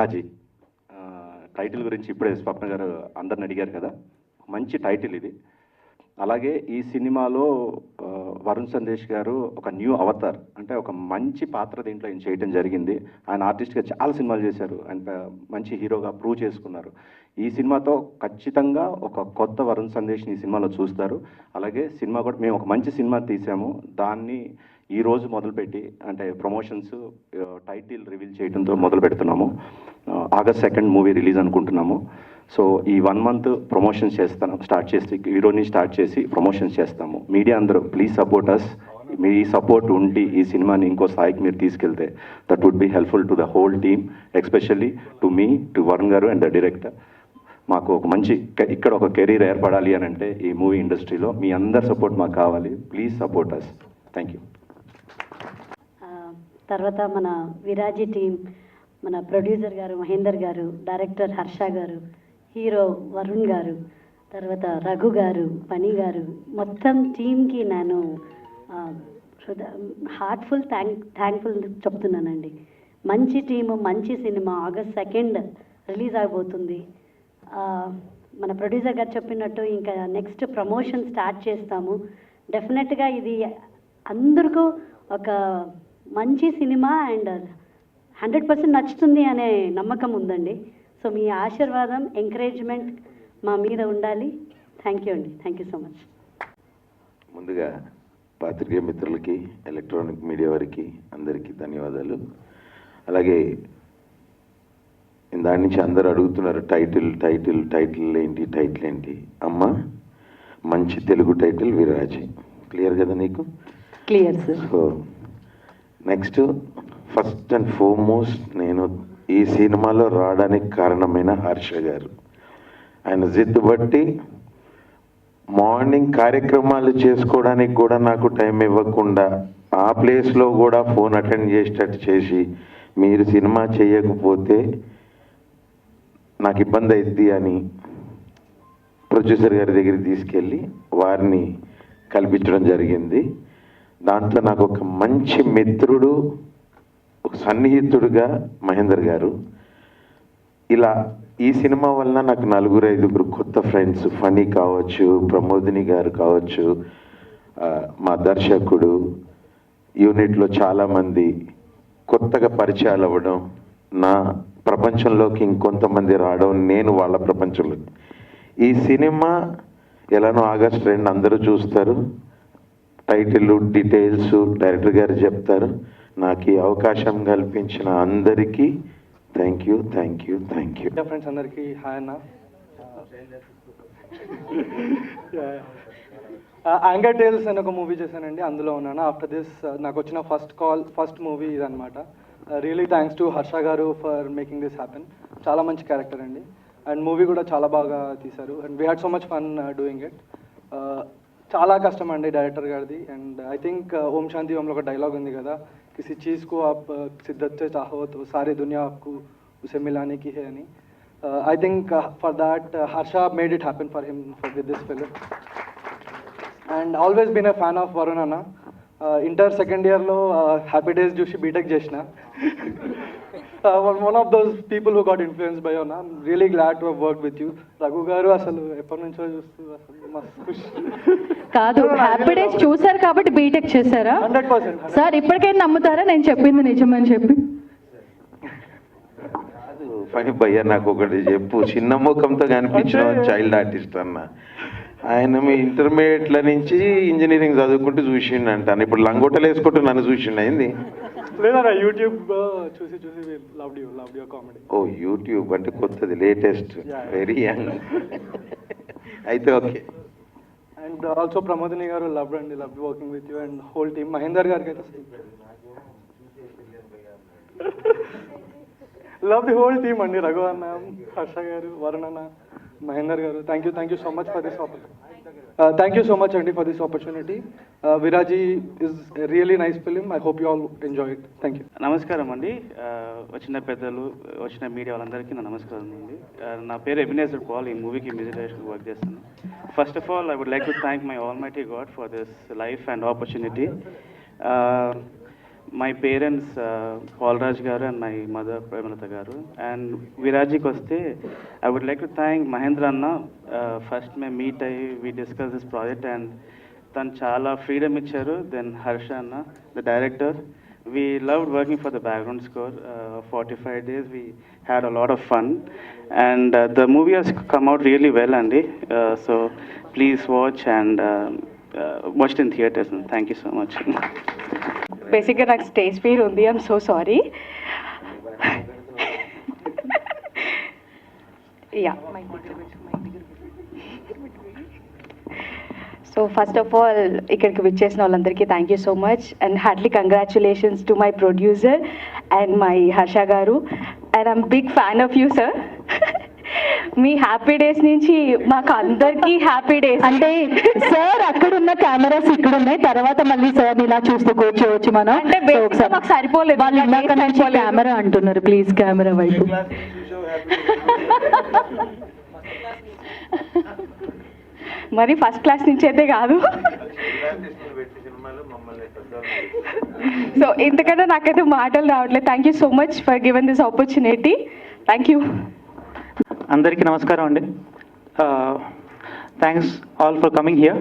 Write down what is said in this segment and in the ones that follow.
విరాజీ title గురించి ఇప్పుడే స్వప్న గారు అందరిని అడిగారు కదా, మంచి టైటిల్ ఇది. అలాగే ఈ సినిమాలో వరుణ్ సందేశ్ గారు ఒక న్యూ అవతార్, అంటే ఒక మంచి పాత్ర దీంట్లో ఆయన చేయడం జరిగింది. ఆయన ఆర్టిస్ట్గా చాలా సినిమాలు చేశారు అండ్ మంచి హీరోగా ప్రూవ్ చేసుకున్నారు. ఈ సినిమాతో ఖచ్చితంగా ఒక కొత్త వరుణ్ సందేశ్ని ఈ సినిమాలో చూస్తారు. అలాగే సినిమా కూడా మేము ఒక మంచి సినిమా తీసాము, దాన్ని ఈరోజు మొదలుపెట్టి అంటే ప్రమోషన్స్ టైటిల్ రివీల్ చేయడంతో మొదలు పెడుతున్నాము. ఆగస్ట్ 2 మూవీ రిలీజ్ అనుకుంటున్నాము. సో ఈ 1 మంత్ ప్రమోషన్స్ హీరోని స్టార్ట్ చేసి ప్రమోషన్స్ చేస్తాము. మీడియా అందరూ ప్లీజ్ సపోర్ట్ అస్. మీ సపోర్ట్ ఉండి ఈ సినిమాని ఇంకో స్థాయికి మీరు తీసుకెళ్తే that would be helpful to the whole team, especially to me, to Varun garu and the director. మాకు ఒక మంచి ఇక్కడ ఒక కెరీర్ ఏర్పడాలి అని అంటే ఈ మూవీ ఇండస్ట్రీలో మీ అందరి సపోర్ట్ మాకు కావాలి. Please support us. Thank you. తర్వాత మన విరాజీ టీం, మన ప్రొడ్యూసర్ గారు మహేందర్ గారు, డైరెక్టర్ హర్ష గారు, హీరో వరుణ్ గారు, తర్వాత రఘు గారు, పని గారు, మొత్తం టీంకి నేను హార్ట్ఫుల్ థ్యాంక్ఫుల్ చెప్తున్నానండి. మంచి టీము, మంచి సినిమా ఆగస్ట్ 2 రిలీజ్ అవబోతుంది. మన ప్రొడ్యూసర్ గారు చెప్పినట్టు ఇంకా నెక్స్ట్ ప్రమోషన్ స్టార్ట్ చేస్తాము. డెఫినెట్గా ఇది అందరికీ ఒక మంచి సినిమా అండ్ 100% నచ్చుతుంది అనే నమ్మకం ఉందండి. సో మీ ఆశీర్వాదం, ఎంకరేజ్మెంట్ మా మీద ఉండాలి. థ్యాంక్ యూ అండి. Thank you so much. ముందుగా పాత్రికేయ మిత్రులకి, ఎలక్ట్రానిక్ మీడియా వారికి అందరికీ ధన్యవాదాలు. అలాగే దాని నుంచి అందరూ అడుగుతున్నారు టైటిల్ ఏంటి అమ్మ, మంచి తెలుగు టైటిల్ విరాజీ. క్లియర్ కదా నీకు? Clear sir. So next, first and foremost నేను ఈ సినిమాలో రావడానికి కారణమైన హర్ష గారు. ఆయన జిద్దు బట్టి మార్నింగ్ కార్యక్రమాలు చేసుకోవడానికి కూడా నాకు టైం ఇవ్వకుండా ఆ ప్లేస్లో కూడా ఫోన్ అటెండ్ చేసేటట్టు చేసి, మీరు సినిమా చేయకపోతే నాకు ఇబ్బంది అవుద్ది అని ప్రొడ్యూసర్ గారి దగ్గరికి తీసుకెళ్ళి వారిని కల్పించడం జరిగింది. దాంట్లో నాకు ఒక మంచి మిత్రుడు, ఒక సన్నిహితుడుగా మహేందర్ గారు. ఇలా ఈ సినిమా వలన నాకు 4-5 కొత్త ఫ్రెండ్స్, ఫనీ కావచ్చు, ప్రమోదిని గారు కావచ్చు, మా దర్శకుడు, యూనిట్లో చాలామంది కొత్తగా పరిచయాలు అవ్వడం, నా ప్రపంచంలోకి ఇంకొంతమంది రావడం, నేను వాళ్ళ ప్రపంచంలో. ఈ సినిమా ఎలానో ఆగస్ట్ 2 అందరూ చూస్తారు. టైటిల్, డీటెయిల్స్ డైరెక్టర్ గారు చెప్తారు. నాకు ఈ అవకాశం కల్పించిన అందరికీ థ్యాంక్ యూ. ఫ్రెండ్స్ అందరికీ హాయ్ అన్న. యాంగర్ టేల్స్ అని ఒక మూవీ చేశానండి, అందులో ఉన్నాను. ఆఫ్టర్ దిస్ నాకు వచ్చిన ఫస్ట్ మూవీ ఇదనమాట. రియలీ థ్యాంక్స్ టు హర్ష గారు ఫర్ మేకింగ్ దిస్ హ్యాపెన్. చాలా మంచి క్యారెక్టర్ అండి, అండ్ మూవీ కూడా చాలా బాగా తీశారు. And we had so much fun doing it. చాలా కష్టం అండి డైరెక్టర్ గారిది. అండ్ ఐ థింక్ ఓం శాంతి ఓంలో ఒక డైలాగ్ ఉంది కదా, కిసి చీజ్ को आप शिद्दत से चाहो तो सारी दुनिया आपको उसे मिलाने की है అని. I think for that Harsha made it happen for him with this film. And always been a fan of Varun Anna. Inter second ఇయర్లో హ్యాపీ డేస్ చూసి బీటెక్ చేసిన. one of those people who got influenced by you. I'm really glad to have worked with you. Raghu గారు అసలు ఎప్పటి నుంచో చూస్తూ అసలు మస్తు ఖుషి. కాదు, హ్యాపీ డేస్ చూసారు కాబట్టి బీటెక్ చేశారా? 100%. సార్ ఇప్పటికైనా నమ్ముతారా నేను చెప్పింది నిజమని చెప్పి? ఫనీ భయ్య, నాకు ఒకటి చెప్పు. చిన్న ముఖంతో కనిపించిన చైల్డ్ ఆర్టిస్ట్ అన్న ఆయన మీ ఇంటర్మీడియట్ల నుంచి ఇంజనీరింగ్ చదువుకుంటూ చూసిండు అంటాను. ఇప్పుడు లంగోటలు వేసుకుంటూ నన్ను చూసిండు అయింది. లేదా యూట్యూబ్ చూసి లవ్ యూ కామెడీ. ఓ యూట్యూబ్ అంటే కొత్తది, లేటెస్ట్, వెరీ యంగ్. అయితే okay. And also Pramodini garu love working with you and whole team. Mahender గారికి అయితే లవ్ ది హోల్ టీమ్ అండి. రఘు అన్న, హర్ష గారు, వరుణ్ అన్న, మహేందర్ గారు, thank you so much for this opportunity. Thank you so much అండి for this opportunity. Viraaji is really nice film. I hope you all enjoy it. Thank you. నమస్కారం అండి. వచ్చిన పెద్దలు, వచ్చిన మీడియా వాళ్ళందరికీ నా నమస్కారం అండి. నా పేరు ఎబినేజర్ పాల్. ఈ మూవీకి మ్యూజిక్ డైరెక్టర్ వర్క్ చేస్తాను. First of all I would like to thank my almighty God for this life and opportunity. my parents, Paul Raj garu and my mother, Premalata garu. And Viraji koste, I would like to thank Mahendra Anna. First, meet we discussed this project and tan chala freedom icharu. Then Harsha Anna, the director. We loved working for the background score. 45 days, we had a lot of fun. And the movie has come out really well, Andy. So please watch and watch it in theaters. Thank you so much. బేసిక్గా నాకు stage fear ఉంది, I'm so sorry. Yeah, so first of all ఇక్కడికి విచ్చేసిన వాళ్ళందరికీ thank you so much and heartly congratulations to my producer and my Harsha గారు. And I'm big fan of you sir. మీ Happy Days నుంచి మాకు అందరికీ happy days. అంటే sir అక్కడ ఉన్న కెమెరాస్ ఇక్కడ ఉన్నాయి, తర్వాత మళ్ళీ సార్ ఇలా చూస్తూ కూర్చోవచ్చు మనం. అంటే ఒకసారి మాకు సరిపోలేదు, వాళ్ళు ఇందాక నుంచి కెమెరా అంటున్నారు, ప్లీజ్ కెమెరా వైపు. మరి ఫస్ట్ క్లాస్ నుంచి అయితే కాదు. సో ఇంతకన్నా నాకైతే మాటలు రావట్లేదు. Thank you so much for given this opportunity. Thank you. అందరికీ నమస్కారం అండి. Thanks all for coming here.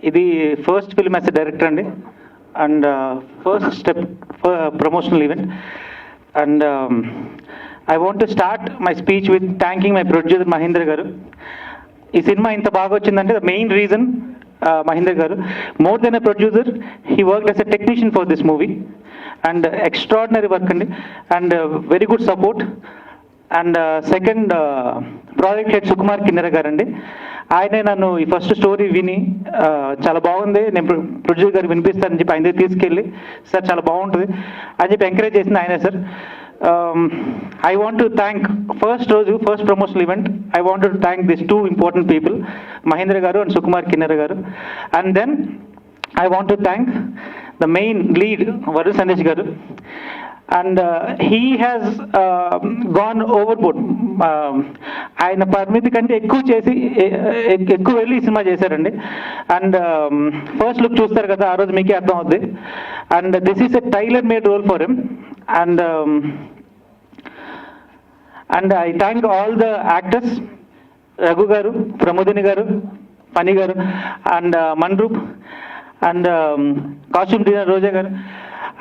ఇది first film as a director అండి, and first step promotional event. And I want to start my speech with thanking my producer Mahendra గారు. ఈ cinema ఇంత బాగా వచ్చిందంటే ద మెయిన్ రీజన్ మహేంద్ర గారు. More than a producer, he worked as a technician for this movie and extraordinary work అండి, and very good support. And second project head Sukumar Kinnera గారండి. ఆయనే నన్ను ఈ ఫస్ట్ స్టోరీ విని చాలా బాగుంది, నేను ప్రొడ్యూసర్ గారు వినిపిస్తానని చెప్పి ఆయన దగ్గర తీసుకెళ్ళి సార్ చాలా బాగుంటుంది అని చెప్పి ఎంకరేజ్ చేసింది ఆయనే sir. I want to thank first promotional event. I want to thank these two important people, Mahendra Garu and Sukumar Kinnera Garu. And then I want to thank the main lead, Varun Sandesh Garu. And he has gone overboard. ఆయన పరిమితి కంటే ఎక్కువ వెళ్ళి ఈ cinema చేశారండి. And first look చూస్తారు కదా, ఆ రోజు మీకే అర్థం అవుద్ది. And this is a tailor made role for him. And I thank all the actors, Raghu garu, Pramodini garu, Pani garu, and Manroop, and costume designer Roja garu.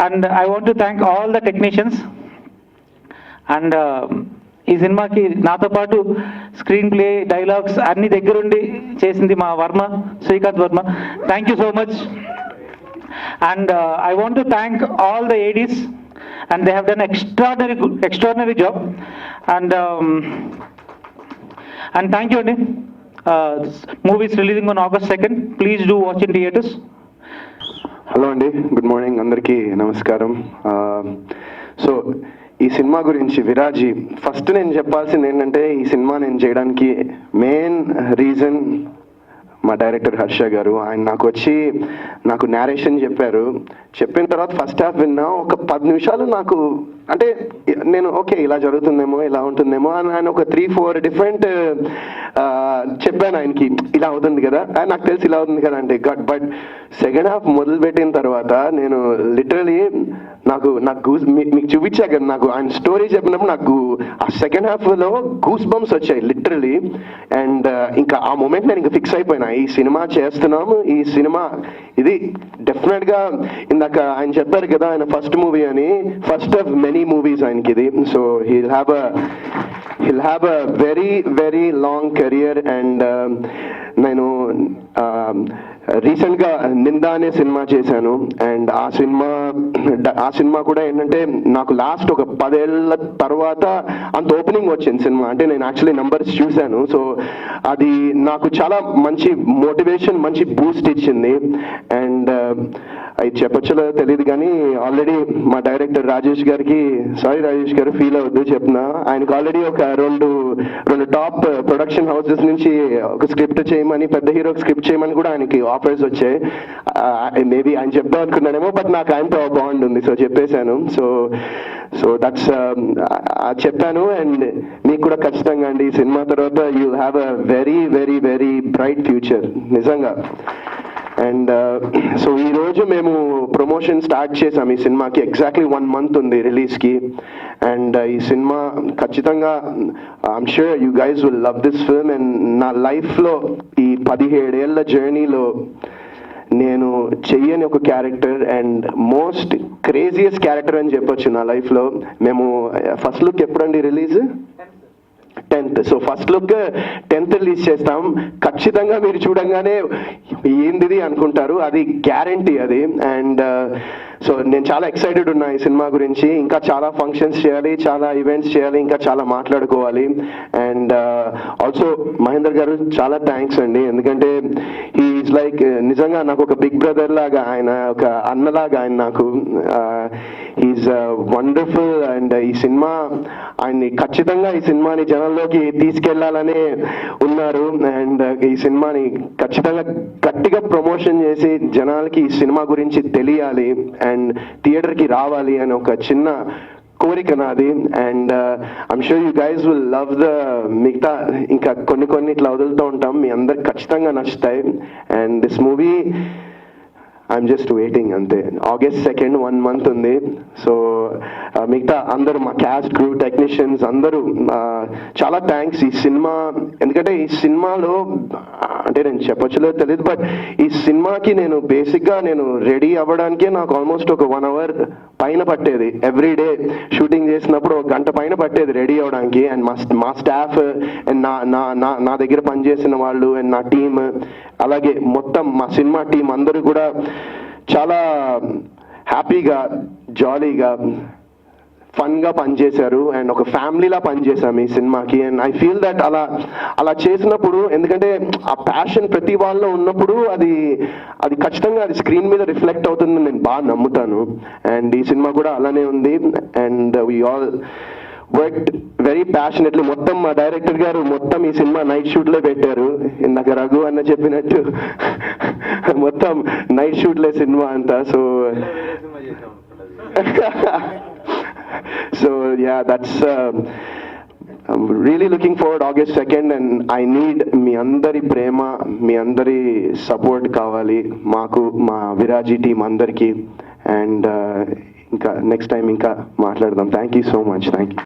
And I want to thank all the technicians. And ఈ సినిమాకి నాతో పాటు స్క్రీన్ ప్లే, డైలాగ్స్ అన్ని దగ్గరుండి చేసింది మా Varma, Srikanth Varma. Thank you so much. And I want to thank all the ADs, and they have done extraordinary job. And thank you. This movie is releasing on August 2nd. Please do watch in theaters. Hello అండి, good morning, అందరికీ నమస్కారం. So ఈ cinema గురించి విరాజీ, first నేను చెప్పాల్సింది ఏంటంటే ఈ cinema నేను చేయడానికి మెయిన్ రీజన్ మా డైరెక్టర్ హర్ష గారు. ఆయన నాకు నేరేషన్ చెప్పిన తర్వాత ఫస్ట్ హాఫ్ విన్నా. ఒక 10 నిమిషాలు నాకు అంటే నేను ఓకే ఇలా జరుగుతుందేమో, ఇలా ఉంటుందేమో అని ఆయన ఒక 3-4 డిఫరెంట్ చెప్పాను ఆయనకి, ఇలా అవుతుంది కదా, నాకు తెలిసి ఇలా అవుతుంది కదా అంటే. బట్ సెకండ్ హాఫ్ మొదలుపెట్టిన తర్వాత నేను లిటరలీ నాకు మీకు చూపించా కదా, నాకు ఆయన స్టోరీ చెప్పినప్పుడు నాకు ఆ సెకండ్ హాఫ్లో గూస్ బంప్స్ వచ్చాయి లిటరలీ. అండ్ ఇంకా ఆ మూమెంట్ నేను ఇంకా ఫిక్స్ అయిపోయినా, ఈ సినిమా చేస్తున్నాము, ఈ సినిమా ఇది డెఫినెట్గా. ఇందాక ఆయన చెప్పారు కదా ఆయన ఫస్ట్ మూవీ అని, ఫస్ట్ ఆఫ్ మెనీ మూవీస్ ఆయనకి ఇది. So he'll have a very very long career. And నేను రీసెంట్గా నిందా అనే సినిమా చేశాను. అండ్ ఆ సినిమా కూడా ఏంటంటే నాకు లాస్ట్ ఒక 10 ఏళ్ళ తర్వాత అంత ఓపెనింగ్ వచ్చింది సినిమా. అంటే నేను యాక్చువల్లీ నంబర్స్ చూశాను. సో అది నాకు చాలా మంచి మోటివేషన్, మంచి బూస్ట్ ఇచ్చింది. అండ్ అది చెప్పొచ్చో తెలియదు కానీ ఆల్రెడీ మా డైరెక్టర్ రాజేష్ గారికి, సారీ రాజేష్ గారు ఫీల్ అవుద్దు చెప్తున్నా, ఆయనకు ఆల్రెడీ ఒక రెండు టాప్ ప్రొడక్షన్ హౌసెస్ నుంచి ఒక స్క్రిప్ట్ చేయమని, పెద్ద హీరోకి స్క్రిప్ట్ చేయమని కూడా ఆయనకి ఆఫర్స్ వచ్చాయి. మేబీ ఆయన చెప్దాం అనుకున్నానేమో, బట్ నాకు ఆయనతో బాండ్ ఉంది, సో చెప్పేశాను. సో దట్స్ చెప్పాను. అండ్ మీకు కూడా ఖచ్చితంగా అండి ఈ సినిమా తర్వాత you have a very very very bright future నిజంగా. అండ్ సో ఈరోజు మేము ప్రమోషన్ స్టార్ట్ చేసాం ఈ సినిమాకి. ఎగ్జాక్ట్లీ 1 month ఉంది రిలీజ్కి. అండ్ ఈ సినిమా ఖచ్చితంగా I'm sure you guys will love this film. And నా లైఫ్లో ఈ 17 ఏళ్ల జర్నీలో నేను చెయ్యని ఒక character and most craziest character అని చెప్పొచ్చు నా లైఫ్లో. మేము ఫస్ట్ లుక్ ఎప్పుడండి release? 10th. So first look 10th release చేస్తాం. ఖచ్చితంగా మీరు చూడంగానే ఏందిది అనుకుంటారు, అది గ్యారంటీ అది. అండ్ సో నేను చాలా ఎక్సైటెడ్ ఉన్నా ఈ సినిమా గురించి. ఇంకా చాలా ఫంక్షన్స్ చేయాలి, చాలా ఈవెంట్స్ చేయాలి, ఇంకా చాలా మాట్లాడుకోవాలి. అండ్ ఆల్సో మహేందర్ గారు చాలా థ్యాంక్స్ అండి, ఎందుకంటే హీఈస్ లైక్ నిజంగా నాకు ఒక బిగ్ బ్రదర్ లాగా, ఆయన ఒక అన్నలాగా ఆయన నాకు. He is wonderful. అండ్ ఈ సినిమా ఆయన్ని ఖచ్చితంగా ఈ సినిమాని జనంలోకి తీసుకెళ్లాలనే ఉన్నారు. అండ్ ఈ సినిమాని ఖచ్చితంగా గట్టిగా ప్రమోషన్ చేసి జనాలకి ఈ సినిమా గురించి తెలియాలి అండ్ థియేటర్కి రావాలి అని ఒక చిన్న కోరిక నాది. And I'm sure you guys will love the మిగతా ఇంకా కొన్ని ఇట్లా వదులుతూ ఉంటాం, మీ అందరికి ఖచ్చితంగా నచ్చుతాయి. And this movie I'm just waiting అంతే. August 2nd 1 month ఉంది. సో మిగతా అందరూ మా క్యాస్ట్, క్రూ, టెక్నీషియన్స్ అందరూ చాలా థ్యాంక్స్. ఈ సినిమా ఎందుకంటే ఈ సినిమాలో అంటే నేను చెప్పొచ్చులో తెలియదు, బట్ ఈ సినిమాకి నేను బేసిక్గా నేను రెడీ అవ్వడానికే నాకు ఆల్మోస్ట్ ఒక 1 hour పైన పట్టేది. ఎవ్రీ డే షూటింగ్ చేసినప్పుడు 1 గంట పైన పట్టేది రెడీ అవ్వడానికి. అండ్ మా స్టాఫ్ అండ్ నా దగ్గర పనిచేసిన వాళ్ళు అండ్ నా టీమ్, అలాగే మొత్తం మా సినిమా టీం అందరూ కూడా చాలా హ్యాపీగా, జాలీగా, ఫన్గా పనిచేశారు. అండ్ ఒక ఫ్యామిలీలా పనిచేశాం ఈ సినిమాకి. అండ్ ఐ ఫీల్ దట్ అలా చేసినప్పుడు, ఎందుకంటే ఆ ప్యాషన్ ప్రతి వాళ్ళలో ఉన్నప్పుడు అది ఖచ్చితంగా అది స్క్రీన్ మీద రిఫ్లెక్ట్ అవుతుందని నేను బాగా నమ్ముతాను. అండ్ ఈ సినిమా కూడా అలానే ఉంది. And we all worked very passionately. మొత్తం మా డైరెక్టర్ గారు మొత్తం ఈ సినిమా నైట్ షూట్లో పెట్టారు. ఇందాక రఘు అన్న చెప్పినట్టు మొత్తం నైట్ షూట్లే సినిమా అంతా. So yeah, that's I'm really looking forward August 2nd. And I need మీ అందరి ప్రేమ, మీ అందరి సపోర్ట్ కావాలి మాకు, మా విరాజీ టీం అందరికీ. అండ్ ఇంకా నెక్స్ట్ టైం ఇంకా మాట్లాడదాం. Thank you so much. Thank you.